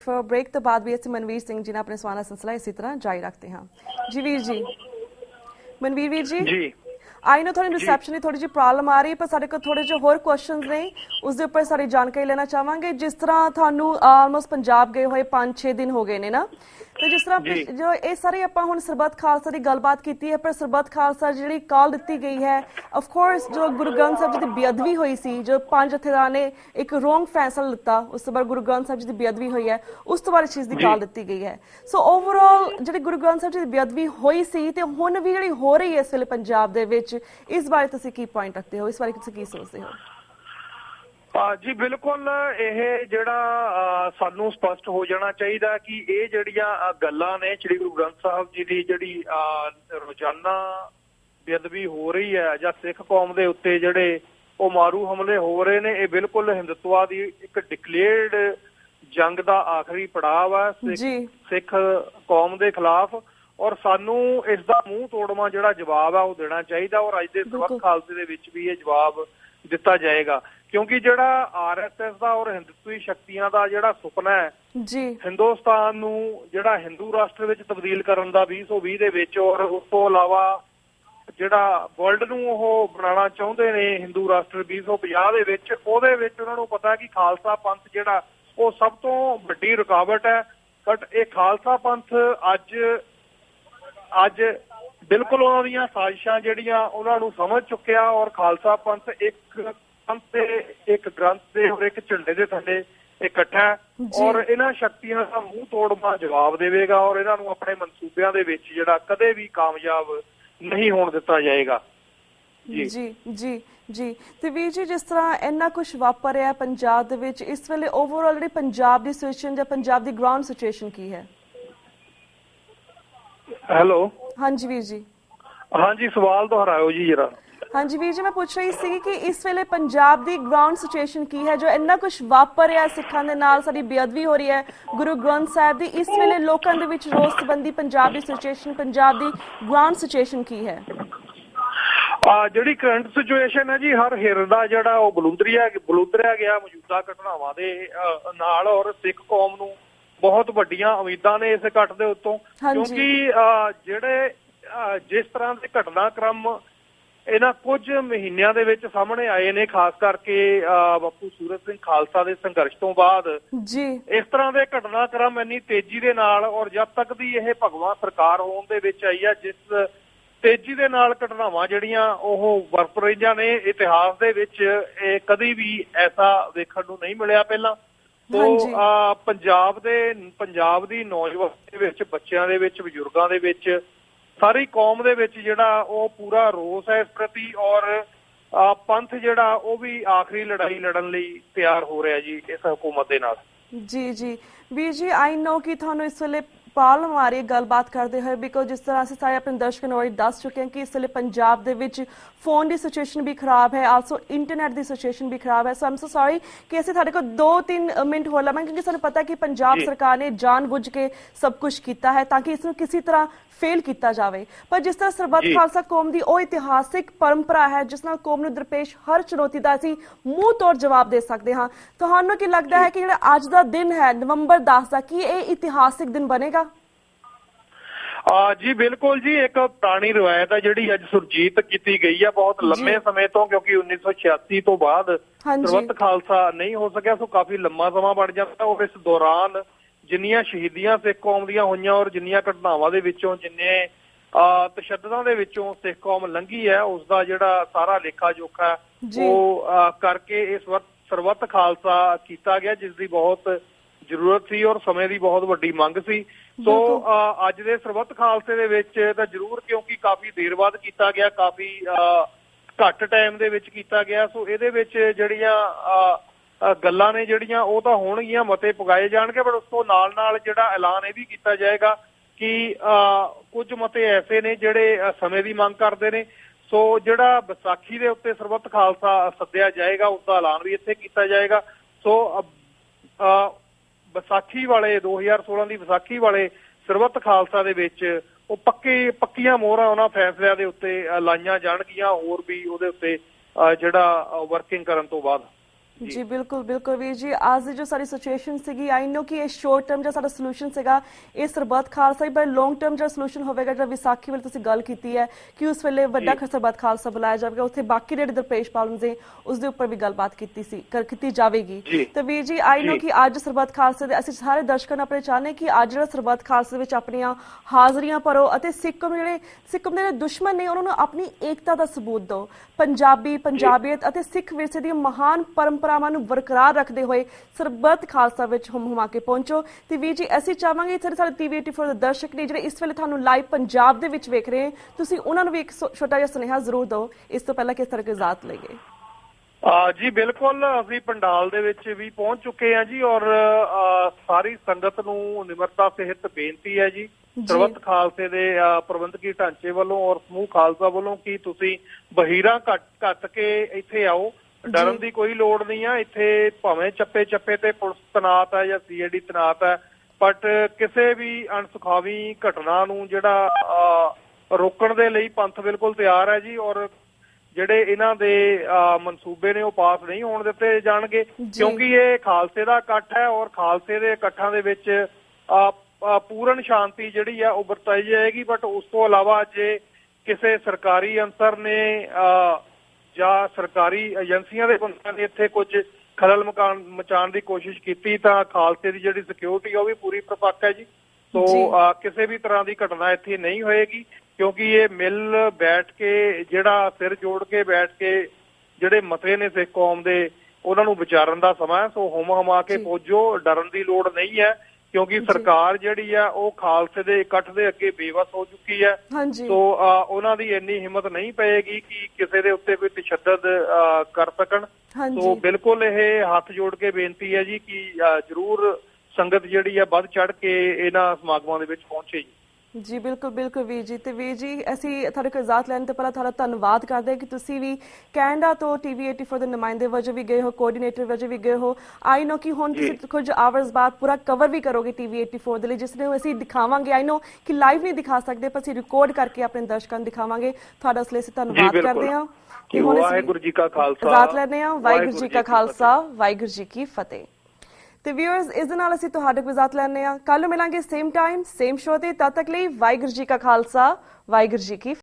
For break तो बाद भी ਅਸੀਂ ਮਨਵੀਰ ਸਿੰਘ ਜੀ ਨਾਲ ਆਪਣੇ ਸਵਾਲਾਂ ਸਿਲਸਿਲਾ ਇਸੇ ਤਰ੍ਹਾਂ ਜਾਰੀ ਰੱਖਦੇ ਹਾਂ ਜੀ। ਵੀਰ ਜੀ, ਮਨਵੀਰ ਵੀਰ ਜੀ आई नो थोड़ी रिसेप्शन की थोड़ी जी प्रॉब्लम आ रही है, पर साढ़े को थोड़े जो होर क्वेश्चन ने उसके उपर सारी जानकारी लेना चाहांगे। जिस तरह थानू ऑलमोस्ट पंजाब गए हुए 5-6 दिन हो गए ने ना, तो जिस तरह जो ये सारी आपां हुण सरबत खालसा की गलबात की है, पर सरबत खालसा जी कॉल दी गई है ऑफ कोर्स जो गुरु ग्रंथ साहब जी की बेअदबी हुई सी, जो 5 जथेदार ने एक रोंग फैसला लिता, उस तो बाद गुरु ग्रंथ साहब जी की बेअदबी हुई है, उस तो बाद चीज़ की कॉल दी गई है। सो ओवरऑल जी गुरु ग्रंथ साहब जी की बेअदबी हुई सी ते हुण भी जी हो रही है इस वेले पंजाब दे विच, इस बारे तुसीं की पॉइंट रखते हो, इस बारे तुसीं की सोचते हो? जी बिल्कुल, ਇਹ ਜਿਹੜਾ ਸਾਨੂੰ ਸਪਸ਼ਟ ਹੋ ਜਾਣਾ ਚਾਹੀਦਾ ਕਿ ਇਹ ਜਿਹੜੀਆਂ ਗੱਲਾਂ ਨੇ ਸ੍ਰੀ ਗੁਰੂ ਗ੍ਰੰਥ ਸਾਹਿਬ ਜੀ ਦੀ ਜਿਹੜੀ ਰੋਜ਼ਾਨਾ ਬੇਅਦਬੀ ਹੋ ਰਹੀ ਹੈ ਜਾਂ ਸਿੱਖ ਕੌਮ ਦੇ ਉੱਤੇ ਜਿਹੜੇ ਉਹ ਮਾਰੂ ਹਮਲੇ ਹੋ ਰਹੇ ਨੇ, ਇਹ ਬਿਲਕੁਲ ਹਿੰਦੂਤਵਾ ਦੀ ਇੱਕ ਡਿਕਲੇਅਰਡ ਜੰਗ ਦਾ ਆਖਰੀ ਪੜਾਅ ਹੈ ਸਿੱਖ ਕੌਮ ਦੇ ਖਿਲਾਫ। ਔਰ ਸਾਨੂੰ ਇਸ ਦਾ ਮੂੰਹ ਤੋੜਵਾਂ ਜਿਹੜਾ ਜਵਾਬ ਹੈ ਉਹ ਦੇਣਾ ਚਾਹੀਦਾ, ਔਰ ਅੱਜ ਦੇ ਸਰਬੱਤ ਖਾਲਸੇ ਦੇ ਵਿੱਚ ਵੀ ਇਹ ਜਵਾਬ ਦਿੱਤਾ ਜਾਏਗਾ। ਕਿਉਂਕਿ ਜਿਹੜਾ RSS ਦਾ ਔਰ ਹਿੰਦੂਤਵੀ ਸ਼ਕਤੀਆਂ ਦਾ ਜਿਹੜਾ ਸੁਪਨਾ ਹੈ ਹਿੰਦੁਸਤਾਨ ਨੂੰ ਜਿਹੜਾ ਹਿੰਦੂ ਰਾਸ਼ਟਰ ਵਿੱਚ ਤਬਦੀਲ ਕਰਨ ਦਾ 2020 ਦੇ ਵਿੱਚ, ਔਰ ਉਸ ਤੋਂ ਇਲਾਵਾ ਜਿਹੜਾ ਵਰਲਡ ਨੂੰ ਉਹ ਬਣਾਉਣਾ ਚਾਹੁੰਦੇ ਨੇ ਹਿੰਦੂ ਰਾਸ਼ਟਰ 2050 ਦੇ ਵਿੱਚ, ਉਹਦੇ ਵਿੱਚ ਉਹਨਾਂ ਨੂੰ ਪਤਾ ਕਿ ਖਾਲਸਾ ਪੰਥ ਜਿਹੜਾ ਉਹ ਸਭ ਤੋਂ ਵੱਡੀ ਰੁਕਾਵਟ ਹੈ। ਬਟ ਇਹ ਖਾਲਸਾ ਪੰਥ ਅੱਜ ਬਿਲਕੁਲ ਉਹਨਾਂ ਦੀਆਂ ਸਾਜ਼ਿਸ਼ਾਂ ਜਿਹੜੀਆਂ ਉਹਨਾਂ ਨੂੰ ਸਮਝ ਚੁੱਕਿਆ, ਔਰ ਖਾਲਸਾ ਪੰਥ ਇੱਕ ਪੰਥ ਤੇ ਇੱਕ ਗ੍ਰੰਥ ਦੇ ਔਰ ਇੱਕ ਝੰਡੇ ਦੇ ਥੱਲੇ ਇਕੱਠਾ, ਔਰ ਇਹਨਾਂ ਸ਼ਕਤੀਆਂ ਦਾ ਮੂੰਹ ਤੋੜਵਾਂ ਜਵਾਬ ਦੇਵੇਗਾ, ਔਰ ਇਹਨਾਂ ਨੂੰ ਆਪਣੇ ਮਨਸੂਬਿਆਂ ਦੇ ਵਿੱਚ ਜਿਹੜਾ ਕਦੇ ਵੀ ਕਾਮਯਾਬ ਨਹੀਂ ਹੋਣ ਦਿੱਤਾ ਜਾਏਗਾ। ਜੀ ਤੇ ਵੀਰ ਜੀ, ਜਿਸ ਤਰ੍ਹਾਂ ਇੰਨਾ ਕੁਛ ਵਾਪਰ ਰਿਹਾ ਪੰਜਾਬ ਦੇ ਵਿੱਚ ਇਸ ਵੇਲੇ, ਓਵਰਆਲ ਜਿਹੜੀ ਪੰਜਾਬ ਦੀ ਸਿਚੁਏਸ਼ਨ ਜਾਂ ਪੰਜਾਬ ਦੀ ਗਰਾਊਂਡ ਸਿਚੁਏਸ਼ਨ ਕੀ ਹੈ? हेलो, हाँ जी वीर जी। हाँ जी, सवाल दोहराओ जी जरा। हाँ जी वीर जी, मैं पूछ रही सी कि इस वेले पंजाब दी ग्राउंड सिचुएशन की है, जो इन्ना कुछ वापर रहा सिखां दे नाल, साडी बेअदबी हो रही है गुरु ग्रंथ साहिब दी, इस वेले लोकां दे विच रोस संबंधी Punjab the situation, Punjab the ground situation की है? ਜਿਹੜੀ ਕਰੰਟ ਸਿਚੁਏਸ਼ਨ ਹੈ ਜੀ, ਹਰ ਹਿਰ ਦਾ ਜਿਹੜਾ ਉਹ ਬਲੂੰਦਰਿਆ ਗਿਆ ਮੌਜੂਦਾ ਘਟਨਾਵਾਂ ਦੇ ਨਾਲ, ਔਰ ਸਿੱਖ ਕੌਮ ਨੂੰ ਬਹੁਤ ਵੱਡੀਆਂ ਉਮੀਦਾਂ ਨੇ ਇਸ ਘਟ ਦੇ ਉੱਤੋਂ, ਕਿਉਂਕਿ ਜਿਹੜੇ ਜਿਸ ਤਰ੍ਹਾਂ ਦੇ ਘਟਨਾਕ੍ਰਮ ਇਹਨਾਂ ਕੁਝ ਮਹੀਨਿਆਂ ਦੇ ਵਿੱਚ ਸਾਹਮਣੇ ਆਏ ਨੇ, ਖਾਸ ਕਰਕੇ ਬਾਪੂ ਸੂਰਤ ਸਿੰਘ ਖਾਲਸਾ ਦੇ ਸੰਘਰਸ਼ ਤੋਂ ਬਾਅਦ ਇਸ ਤਰ੍ਹਾਂ ਦੇ ਘਟਨਾਕ੍ਰਮ ਇੰਨੀ ਤੇਜ਼ੀ ਦੇ ਨਾਲ, ਔਰ ਜਦ ਤੱਕ ਦੀ ਇਹ ਭਗਵਾਂ ਸਰਕਾਰ ਹੋਣ ਦੇ ਵਿੱਚ ਆਈ ਆ, ਜਿਸ ਤੇਜ਼ੀ ਦੇ ਨਾਲ ਘਟਨਾਵਾਂ ਜਿਹੜੀਆਂ ਉਹ ਵਰਤ ਰਹੀਆਂ ਨੇ, ਇਤਿਹਾਸ ਦੇ ਵਿੱਚ ਇਹ ਕਦੀ ਵੀ ਐਸਾ ਵੇਖਣ ਨੂੰ ਨਹੀਂ ਮਿਲਿਆ ਪਹਿਲਾਂ। ਤੋ ਪੰਜਾਬ ਦੀ ਨੌਜਵਾਨ ਦੇ ਵਿੱਚ, ਬੱਚਿਆਂ ਦੇ ਵਿੱਚ, ਬਜ਼ੁਰਗਾਂ ਦੇ ਵਿੱਚ, ਸਾਰੀ ਕੌਮ ਦੇ ਵਿੱਚ ਜਿਹੜਾ ਉਹ ਪੂਰਾ ਰੋਸ ਹੈ ਇਸ ਪ੍ਰਤੀ, ਔਰ ਪੰਥ ਜਿਹੜਾ ਉਹ ਵੀ ਆਖਰੀ ਲੜਾਈ ਲੜਨ ਲਈ ਤਿਆਰ ਹੋ ਰਿਹਾ ਜੀ ਇਸ ਹਕੂਮਤ ਦੇ ਨਾਲ। ਜੀ ਵੀਰ ਜੀ, ਆਈ ਨੋ ਕਿ ਤੁਹਾਨੂੰ ਇਸ ਵੇਲੇ प्रॉब्लम आ रही है गलबात करते हुए, बिकॉज जिस तरह से सारे अपने दर्शकों ਨੂੰ दस चुके हैं कि इस वे पंजाब ਦੇ ਵਿੱਚ फोन की सिचुएशन भी खराब है, आलसो इंटरनेट की सिचुएशन भी खराब है। सो आई एम सो सॉरी कि असं थोड़े को 2-3 मिनट हो लवांगे, क्योंकि सानू पता कि पंजाब सरकार ने जान बुझ के सब कुछ किया है ताकि इसनू किसी तरह फेल किया जाए। पर जिस तरह सरबत खालसा कौम की वह इतिहासिक परंपरा है जिस नाल कौम नूं दरपेश हर चुनौती का असीं मूँह तोड़ जवाब दे सकते हाँ। तुहानूं की लगता है कि जिहड़ा अज दा दिन है नवंबर 10 का, कि यह इतिहासिक दिन बनेगा? जी बिल्कुल जी, एक पुरानी रवायत है जिहड़ी अज सुरजीत की गई है बहुत लंबे समय तो, क्योंकि 1986 तो बाद सरबत खालसा नहीं हो सकिया, सो काफी लंबा समा बढ़ जाता। और इस दौरान जिन्नियां शहीदियां सिख कौम दियां होईयां और जिन्नियां घटनावां दे विचों जिन्ने तशद्दुदां दे विचों सिख कौम लंघी है, उसका जिहड़ा सारा लेखा जोखा वो करके इस वक्त सरबत खालसा किया गया, जिसकी बहुत जरूरत सी और समय की बहुत वड्डी मंग सी। सो अज दे सरबत खालसे दे विच तां जरूर, क्योंकि काफ़ी देर बाद किया गया, काफ़ी घट टाइम दे विच किया गया, सो इहदे विच जिहड़ियां गल्लां ने जिहड़ियां ओह तां होणगीआं, मते पगाए जाणगे, पर उस तों नाल नाल जिहड़ा ऐलान इह भी किया जाएगा कि कुछ मते ऐसे ने जिहड़े समय की मंग करदे ने। सो जिहड़ा विसाखी दे उत्ते सरबत खालसा सद्दिया जाएगा, उसका ऐलान भी इत्थे किया जाएगा। सो विसाखी वाले 2016 की विसाखी वाले सरबत खालसा दे विच ਉਹ ਪੱਕੀਆਂ ਮੋਹਰਾਂ ਉਹਨਾਂ ਫੈਸਲਿਆਂ ਦੇ ਉੱਤੇ ਲਾਈਆਂ ਜਾਣਗੀਆਂ, ਹੋਰ ਵੀ ਉਹਦੇ ਉੱਤੇ ਜਿਹੜਾ ਵਰਕਿੰਗ ਕਰਨ ਤੋਂ ਬਾਅਦ। जी बिल्कुल बिल्कुल वीर जी आज ਦੀ ਜੋ ਸਾਰੀ ਸਿਚੁਏਸ਼ਨ ਸੀਗੀ ਆਈ ਨੋ ਕਿ ਇਹ ਸ਼ੋਰਟ ਟਰਮ ਜਿਹੜਾ ਸਾਡਾ ਸੋਲੂਸ਼ਨ ਸੀਗਾ ਇਹ ਸਰਬੱਤ ਖਾਲਸਾ ਹੀ, ਪਰ ਲੌਂਗ ਟਰਮ ਜਿਹੜਾ ਸੋਲੂਸ਼ਨ ਹੋਵੇਗਾ ਜਿਹੜਾ ਵਿਸਾਖੀ ਵੇਲੇ ਤੁਸੀਂ ਗੱਲ ਕੀਤੀ ਹੈ ਕਿ ਉਸ ਵੇਲੇ ਵੱਡਾ ਸਰਬੱਤ ਖਾਲਸਾ ਬੁਲਾਇਆ ਜਾਵੇਗਾ, ਉੱਥੇ ਬਾਕੀ ਜਿਹੜੇ ਦਰਪੇਸ਼ ਪ੍ਰੋਬਲਮਸ ਨੇ ਉਸ ਦੇ ਉੱਪਰ ਵੀ ਗੱਲਬਾਤ ਕੀਤੀ ਜਾਵੇਗੀ। ਤੇ ਵੀਰ ਜੀ ਆਈ ਨੋ ਕਿ ਅੱਜ ਸਰਬੱਤ ਖਾਲਸਾ ਦੇ ਅਸੀਂ ਸਾਰੇ ਦਰਸ਼ਕਾਂ ਨੂੰ ਆਪਣੇ ਚਾਹੁੰਦੇ ਕਿ ਅੱਜ ਜਿਹੜਾ ਸਰਬੱਤ ਖਾਲਸਾ ਵਿੱਚ ਆਪਣੀਆਂ ਹਾਜ਼ਰੀਆਂ ਭਰੋ ਅਤੇ ਸਿੱਖ ਦੇ ਜਿਹੜੇ ਦੁਸ਼ਮਣ ਨੇ ਉਹਨਾਂ ਨੂੰ ਆਪਣੀ ਏਕਤਾ ਦਾ ਸਬੂਤ ਦਿਓ। ਪੰਜਾਬੀਅਤ ਅਤੇ ਸਿੱਖ ਵਿਰਸੇ ਦੀਆਂ ਮਹਾਨ ਪਰੰਪਰਾਵਾਂ ਨੂੰ ਬਰਕਰਾਰ ਰੱਖਦੇ ਹੋਏ ਸਰਬੱਤ ਖਾਲਸਾ ਵਿੱਚ ਹੁਮਾ ਕੇ ਪਹੁੰਚੋ। ਤੇ ਵੀਰ ਜੀ ਅਸੀਂ ਚਾਹਾਂਗੇ ਸਾਡੇ TV 84 ਦੇ ਦਰਸ਼ਕ ਨੇ ਜਿਹੜੇ ਇਸ ਵੇਲੇ ਤੁਹਾਨੂੰ ਲਾਈਵ ਪੰਜਾਬ ਦੇ ਵਿੱਚ ਵੇਖ ਰਹੇ ਤੁਸੀਂ ਉਹਨਾਂ ਨੂੰ ਵੀ ਇੱਕ ਛੋਟਾ ਜਿਹਾ ਸੁਨੇਹਾ ਜ਼ਰੂਰ ਦਿਓ ਇਸ ਤੋਂ ਪਹਿਲਾਂ ਕਿਸ ਤਰ੍ਹਾਂ ਦੀ ਇਜਾਜ਼ਤ ਲਈਏ। ਜੀ ਬਿਲਕੁਲ ਅਸੀਂ ਪੰਡਾਲ ਦੇ ਵਿੱਚ ਵੀ ਪਹੁੰਚ ਚੁੱਕੇ ਹਾਂ ਜੀ ਔਰ ਸਾਰੀ ਸੰਗਤ ਨੂੰ ਨਿਮਰਤਾ ਸਹਿਤ ਬੇਨਤੀ ਹੈ ਜੀ ਸਰਬੱਤ ਖਾਲਸੇ ਦੇ ਪ੍ਰਬੰਧਕੀ ਢਾਂਚੇ ਵੱਲੋਂ ਔਰ ਸਮੂਹ ਖਾਲਸਾ ਵੱਲੋਂ ਕਿ ਤੁਸੀਂ ਬਹੀਰਾਂ ਘੱਟ ਕੇ ਇੱਥੇ ਆਓ, ਡਰਨ ਦੀ ਕੋਈ ਲੋੜ ਨਹੀਂ ਆ। ਇੱਥੇ ਭਾਵੇਂ ਚੱਪੇ ਤੇ ਪੁਲਿਸ ਤੈਨਾਤ ਹੈ ਜਾਂ CID ਤੈਨਾਤ ਹੈ, ਬਟ ਕਿਸੇ ਵੀ ਅਣਸੁਖਾਵੀ ਘਟਨਾ ਨੂੰ ਜਿਹੜਾ ਰੋਕਣ ਦੇ ਲਈ ਪੰਥ ਬਿਲਕੁਲ ਤਿਆਰ ਹੈ ਜੀ ਔਰ ਜਿਹੜੇ ਇਹਨਾਂ ਦੇ ਮਨਸੂਬੇ ਨੇ ਉਹ ਪਾਸ ਨਹੀਂ ਹੋਣ ਦਿੱਤੇ ਜਾਣਗੇ ਕਿਉਂਕਿ ਇਹ ਖਾਲਸੇ ਦਾ ਇਕੱਠ ਹੈ ਔਰ ਖਾਲਸੇ ਦੇ ਇਕੱਠਾਂ ਦੇ ਵਿੱਚ ਪੂਰਨ ਸ਼ਾਂਤੀ ਜਿਹੜੀ ਆ ਉਹ ਵਰਤਾਈ ਜਾਏਗੀ। ਬਟ ਉਸ ਤੋਂ ਇਲਾਵਾ ਜੇ ਕਿਸੇ ਸਰਕਾਰੀ ਅੰਸਰ ਨੇ ਜਾਂ ਸਰਕਾਰੀ ਏਜੰਸੀਆਂ ਦੇ ਬੰਦਿਆਂ ਨੇ ਇੱਥੇ ਕੁਝ ਖਲਲ ਮਚਾਉਣ ਦੀ ਕੋਸ਼ਿਸ਼ ਕੀਤੀ ਤਾਂ ਖਾਲਸੇ ਦੀ ਜਿਹੜੀ ਸਿਕਿਉਰਿਟੀ ਉਹ ਵੀ ਪੂਰੀ ਪ੍ਰਪੱਕ ਹੈ ਜੀ। ਸੋ ਕਿਸੇ ਵੀ ਤਰ੍ਹਾਂ ਦੀ ਘਟਨਾ ਇੱਥੇ ਨਹੀਂ ਹੋਏਗੀ ਕਿਉਂਕਿ ਇਹ ਮਿਲ ਬੈਠ ਕੇ ਜਿਹੜਾ ਸਿਰ ਜੋੜ ਕੇ ਬੈਠ ਕੇ ਜਿਹੜੇ ਮਤੇ ਨੇ ਸਿੱਖ ਕੌਮ ਦੇ ਉਹਨਾਂ ਨੂੰ ਵਿਚਾਰਨ ਦਾ ਸਮਾਂ ਹੈ। ਸੋ ਹੁਮਾ ਕੇ ਪਹੁੰਚੋ, ਡਰਨ ਦੀ ਲੋੜ ਨਹੀਂ ਹੈ ਕਿਉਂਕਿ ਸਰਕਾਰ ਜਿਹੜੀ ਆ ਉਹ ਖਾਲਸੇ ਦੇ ਇਕੱਠ ਦੇ ਅੱਗੇ ਬੇਵਸ ਹੋ ਚੁੱਕੀ ਹੈ। ਸੋ ਉਹਨਾਂ ਦੀ ਇੰਨੀ ਹਿੰਮਤ ਨਹੀਂ ਪਏਗੀ ਕਿ ਕਿਸੇ ਦੇ ਉੱਤੇ ਕੋਈ ਤਸ਼ੱਦਦ ਕਰ ਸਕਣ। ਸੋ ਬਿਲਕੁਲ ਇਹ ਹੱਥ ਜੋੜ ਕੇ ਬੇਨਤੀ ਹੈ ਜੀ ਕਿ ਜ਼ਰੂਰ ਸੰਗਤ ਜਿਹੜੀ ਆ ਵੱਧ ਚੜ ਕੇ ਇਹਨਾਂ ਸਮਾਗਮਾਂ ਦੇ ਵਿੱਚ ਪਹੁੰਚੇ ਜੀ। ਬਿਲਕੁਲ ਵੀਰ ਜੀ। ਤੇ ਵੀਰ ਜੀ ਅਸੀਂ ਤੁਹਾਡੇ ਕੋਲ ਇਜਾਜ਼ਤ ਲੈਣ ਤੋਂ ਪਹਿਲਾਂ ਤੁਹਾਡਾ ਧੰਨਵਾਦ ਕਰਦੇ ਕਿ ਤੁਸੀਂ ਵੀ ਕੈਨੇਡਾ ਤੋਂ TV 84 ਦੇ ਨੁਮਾਇੰਦੇ ਵਜੋਂ ਵੀ ਗਏ ਹੋ, ਕੋਆਰਡੀਨੇਟਰ ਵਜੋਂ ਵੀ ਗਏ ਹੋ। ਆਈ ਨੋ ਕਿ ਹੁਣ ਤੁਸੀਂ ਕੁਝ ਆਵਰਸ ਬਾਅਦ ਪੂਰਾ ਕਵਰ ਵੀ ਕਰੋਗੇ TV 84 ਦੇ ਲਈ, ਜਿਸ ਨੂੰ ਅਸੀਂ ਦਿਖਾਵਾਂਗੇ। ਆਈ ਨੋ ਕਿ ਲਾਈਵ ਨਹੀਂ ਦਿਖਾ ਸਕਦੇ ਪਰ ਅਸੀਂ ਰਿਕਾਰਡ ਕਰਕੇ ਆਪਣੇ ਦਰਸ਼ਕਾਂ ਨੂੰ ਦਿਖਾਵਾਂਗੇ। ਤੁਹਾਡਾ ਉਸ ਲਈ ਅਸੀਂ ਧੰਨਵਾਦ ਕਰਦੇ ਹਾਂ ਕਿ ਹੁਣ ਵਾਹਿਗੁਰੂ ਜੀ ਕਾ ਖਾਲਸਾ ਇਜਾਜ਼ਤ ਲੈਂਦੇ ਹਾਂ। ਵਾਹਿਗੁਰੂ ਜੀ ਕਾ ਖਾਲਸਾ, ਵਾਹਿਗੁਰੂ ਜੀ ਕੀ ਫਤਿਹ। ਤੇ ਵਿਊਅਰਸ ਇਸ ਦੇ ਨਾਲ ਅਸੀਂ ਤੁਹਾਡੇ ਕੋਲ ਇਜਾਜ਼ਤ ਲੈਂਦੇ ਹਾਂ। ਕੱਲ ਨੂੰ ਮਿਲਾਂਗੇ ਸੇਮ ਟਾਈਮ ਸੇਮ ਸ਼ੋਅ ਤੇ। ਤਦ ਤੱਕ ਲਈ ਵਾਹਿਗੁਰੂ ਜੀ ਕਾ ਖਾਲਸਾ, ਵਾਹਿਗੁਰੂ ਜੀ ਕੀ